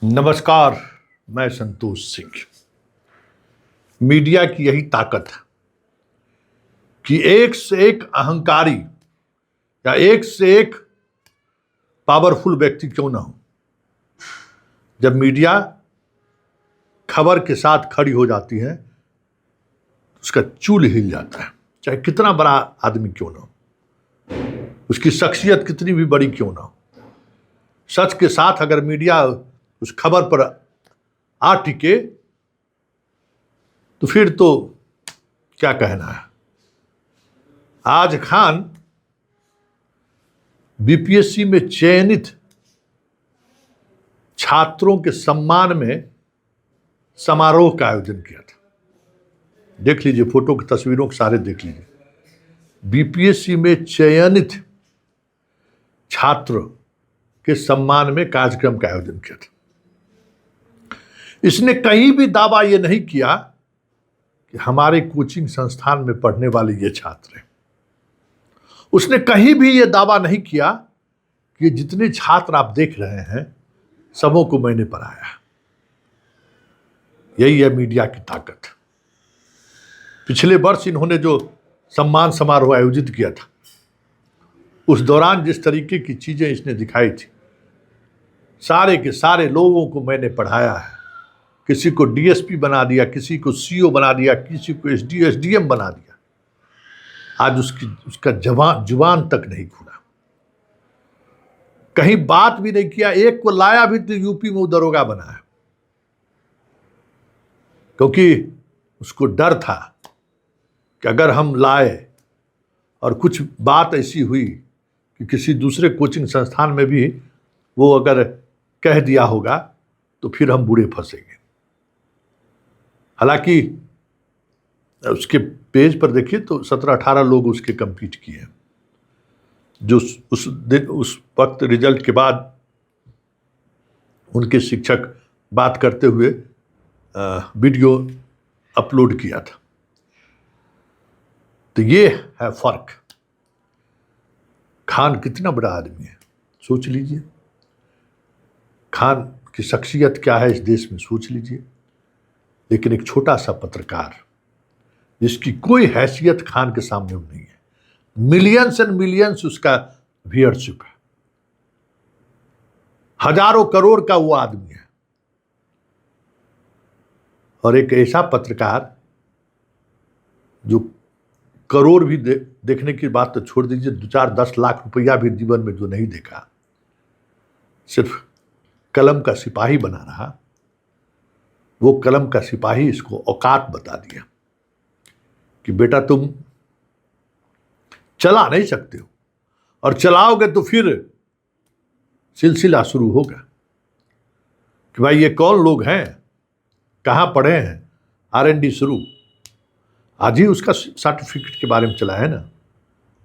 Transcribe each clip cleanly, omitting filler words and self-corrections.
नमस्कार। मैं संतोष सिंह। मीडिया की यही ताकत है कि एक से एक अहंकारी या एक से एक पावरफुल व्यक्ति क्यों ना हो, जब मीडिया खबर के साथ खड़ी हो जाती है उसका चूल हिल जाता है। चाहे कितना बड़ा आदमी क्यों ना हो, उसकी शख्सियत कितनी भी बड़ी क्यों ना हो, सच के साथ अगर मीडिया उस खबर पर आ टिके तो फिर तो क्या कहना है। आज खान बीपीएससी में चयनित छात्रों के सम्मान में समारोह का आयोजन किया था। देख लीजिए, फोटो की तस्वीरों के सारे देख लीजिए। बीपीएससी में चयनित छात्र के सम्मान में कार्यक्रम का आयोजन किया था। इसने कहीं भी दावा यह नहीं किया कि हमारे कोचिंग संस्थान में पढ़ने वाले ये छात्र हैं। उसने कहीं भी यह दावा नहीं किया कि जितने छात्र आप देख रहे हैं सबों को मैंने पढ़ाया। यही है मीडिया की ताकत। पिछले वर्ष इन्होंने जो सम्मान समारोह आयोजित किया था, उस दौरान जिस तरीके की चीजें इसने दिखाई थी, सारे के सारे लोगों को मैंने पढ़ाया है। किसी को डीएसपी बना दिया, किसी को सीओ बना दिया, किसी को एसडीएम बना दिया। आज उसका जुबान तक नहीं खुला, कहीं बात भी नहीं किया। एक को लाया भी तो यूपी में दरोगा बना है, क्योंकि उसको डर था कि अगर हम लाए और कुछ बात ऐसी हुई कि किसी दूसरे कोचिंग संस्थान में भी वो अगर कह दिया होगा तो फिर हम बुरे फंसेंगे। हालांकि उसके पेज पर देखिए तो 17-18 लोग उसके कंपीट किए हैं। जो उस वक्त रिजल्ट के बाद उनके शिक्षक बात करते हुए वीडियो अपलोड किया था। तो ये है फर्क। खान कितना बड़ा आदमी है, सोच लीजिए। खान की शख्सियत क्या है इस देश में, सोच लीजिए। लेकिन एक छोटा सा पत्रकार जिसकी कोई हैसियत खान के सामने नहीं है, मिलियंस एंड मिलियंस उसका व्यूअरशिप है, हजारों करोड़ का वो आदमी है। और एक ऐसा पत्रकार जो करोड़ भी देखने की बात तो छोड़ दीजिए, 2-4-10 लाख रुपया भी जीवन में जो नहीं देखा, सिर्फ कलम का सिपाही बना रहा, वो कलम का सिपाही इसको औकात बता दिया कि बेटा तुम चला नहीं सकते हो, और चलाओगे तो फिर सिलसिला शुरू होगा कि भाई ये कौन लोग हैं, कहाँ पढ़े हैं, R&D शुरू। आज ही उसका सर्टिफिकेट के बारे में चला है ना,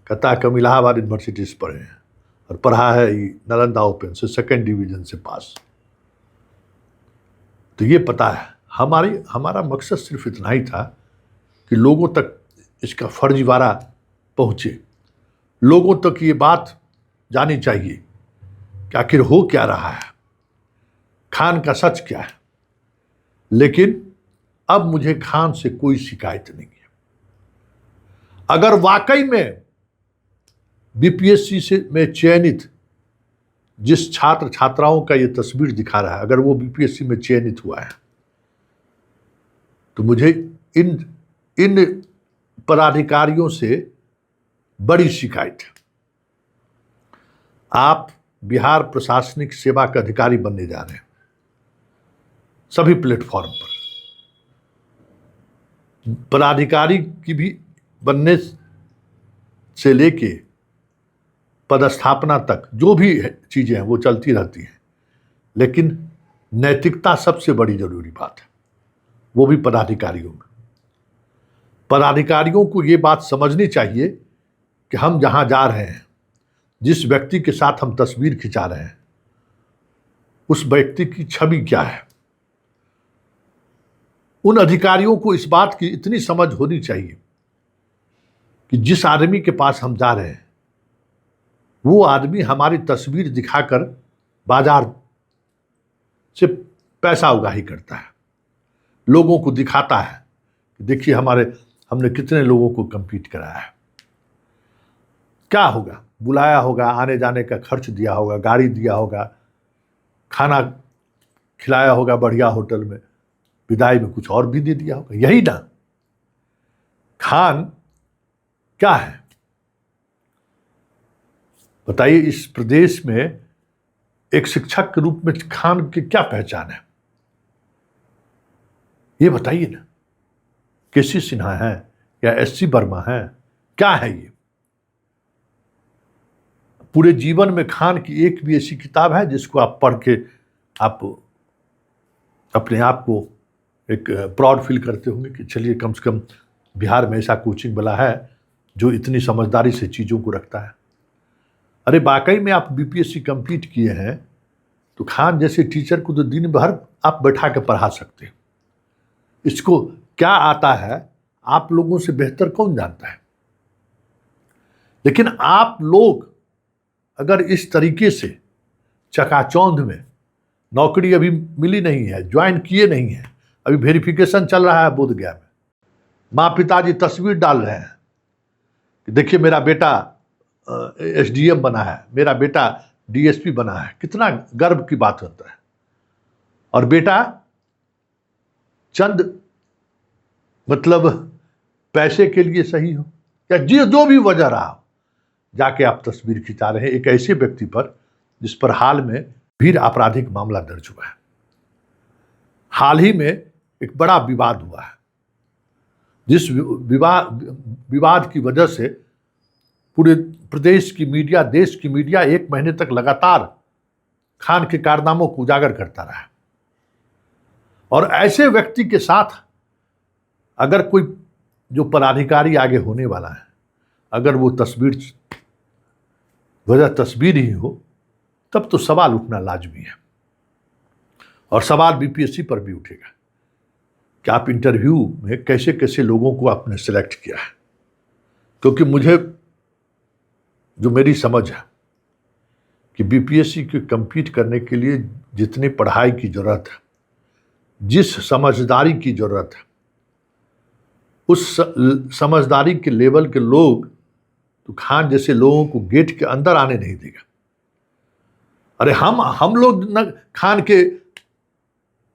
कहता है कि हम इलाहाबाद यूनिवर्सिटी से पढ़े हैं और पढ़ा है नालंदा ओपन से 2nd डिवीजन से पास। तो ये पता है। हमारा मकसद सिर्फ इतना ही था कि लोगों तक इसका फर्जीवाड़ा पहुँचे, लोगों तक ये बात जानी चाहिए कि आखिर हो क्या रहा है, खान का सच क्या है। लेकिन अब मुझे खान से कोई शिकायत नहीं है। अगर वाकई में बीपीएससी में चयनित जिस छात्र छात्राओं का ये तस्वीर दिखा रहा है, अगर वो बीपीएससी में चयनित हुआ है, तो मुझे इन पदाधिकारियों से बड़ी शिकायत है। आप बिहार प्रशासनिक सेवा के अधिकारी बनने जा रहे हैं, सभी प्लेटफॉर्म पर पदाधिकारी की भी बनने से लेके पदस्थापना तक जो भी चीजें हैं वो चलती रहती हैं, लेकिन नैतिकता सबसे बड़ी जरूरी बात है, वो भी पदाधिकारियों में। पदाधिकारियों को ये बात समझनी चाहिए कि हम जहां जा रहे हैं, जिस व्यक्ति के साथ हम तस्वीर खिंचा रहे हैं, उस व्यक्ति की छवि क्या है। उन अधिकारियों को इस बात की इतनी समझ होनी चाहिए कि जिस आदमी के पास हम जा रहे हैं वो आदमी हमारी तस्वीर दिखाकर बाजार सिर्फ पैसा उगाही करता है, लोगों को दिखाता है कि देखिए हमने कितने लोगों को कम्पीट कराया है। क्या होगा? बुलाया होगा, आने जाने का खर्च दिया होगा, गाड़ी दिया होगा, खाना खिलाया होगा बढ़िया होटल में, विदाई में कुछ और भी दे दिया होगा। यही ना खान क्या है बताइए? इस प्रदेश में एक शिक्षक के रूप में खान की क्या पहचान है, ये बताइए ना। केसी सिन्हा है या एससी वर्मा है, क्या है ये? पूरे जीवन में खान की एक भी ऐसी किताब है जिसको आप पढ़ के आप अपने आप को एक प्राउड फील करते होंगे कि चलिए कम से कम बिहार में ऐसा कोचिंग वाला है जो इतनी समझदारी से चीज़ों को रखता है। अरे वाकई में आप बीपीएससी कंप्लीट किए हैं तो खान जैसे टीचर को तो दिन भर आप बैठा के पढ़ा सकते हैं। इसको क्या आता है आप लोगों से बेहतर कौन जानता है। लेकिन आप लोग अगर इस तरीके से चकाचौंध में, नौकरी अभी मिली नहीं है, ज्वाइन किए नहीं है, अभी वेरिफिकेशन चल रहा है बोधगया में, माँ पिताजी तस्वीर डाल रहे हैं कि देखिए मेरा बेटा एसडीएम बना है, मेरा बेटा डीएसपी बना है, कितना गर्व की बात होता है। और बेटा चंद मतलब पैसे के लिए सही हो या जो भी वजह रहा हो, जाके आप तस्वीर खिंचा रहे हैं एक ऐसे व्यक्ति पर जिस पर हाल में भीड़ आपराधिक मामला दर्ज हुआ है। हाल ही में एक बड़ा विवाद हुआ है, जिस विवाद की वजह से पूरे प्रदेश की मीडिया, देश की मीडिया 1 महीने तक लगातार खान के कारनामों को उजागर करता रहा। और ऐसे व्यक्ति के साथ अगर कोई जो पदाधिकारी आगे होने वाला है, अगर वो वजह तस्वीर ही हो, तब तो सवाल उठना लाजमी है। और सवाल बीपीएससी पर भी उठेगा कि आप इंटरव्यू में कैसे कैसे लोगों को आपने सिलेक्ट किया है। क्योंकि मुझे जो मेरी समझ है कि बीपीएससी को कंप्लीट करने के लिए जितनी पढ़ाई की जरूरत है, जिस समझदारी की जरूरत है, उस समझदारी के लेवल के लोग तो खान जैसे लोगों को गेट के अंदर आने नहीं देगा। अरे हम लोग न खान के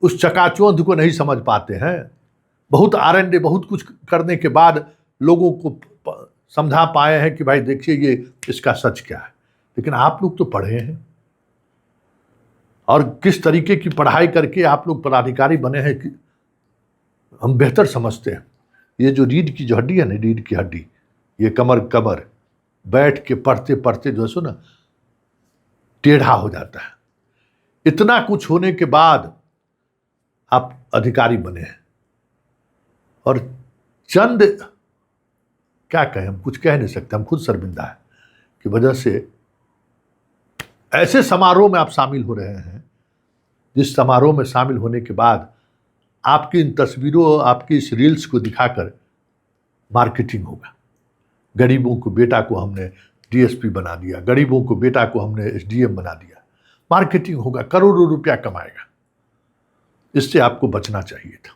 उस चकाचौंध को नहीं समझ पाते हैं। बहुत आरएनए, बहुत कुछ करने के बाद लोगों को समझा पाए हैं कि भाई देखिए ये इसका सच क्या है। लेकिन आप लोग तो पढ़े हैं और किस तरीके की पढ़ाई करके आप लोग पदाधिकारी बने हैं कि हम बेहतर समझते हैं। ये जो रीढ़ की जो हड्डी है ना, रीढ़ की हड्डी, ये कमर बैठ के पढ़ते पढ़ते जो है ना टेढ़ा हो जाता है। इतना कुछ होने के बाद आप अधिकारी बने हैं और चंद क्या कहें, हम कुछ कह नहीं सकते, हम खुद शर्मिंदा है कि वजह से ऐसे समारोह में आप शामिल हो रहे हैं जिस समारोह में शामिल होने के बाद आपकी इन तस्वीरों, आपकी इस रील्स को दिखाकर मार्केटिंग होगा। गरीबों को बेटा को हमने डीएसपी बना दिया, गरीबों को बेटा को हमने एसडीएम बना दिया, मार्केटिंग होगा, करोड़ों रुपया कमाएगा। इससे आपको बचना चाहिए था।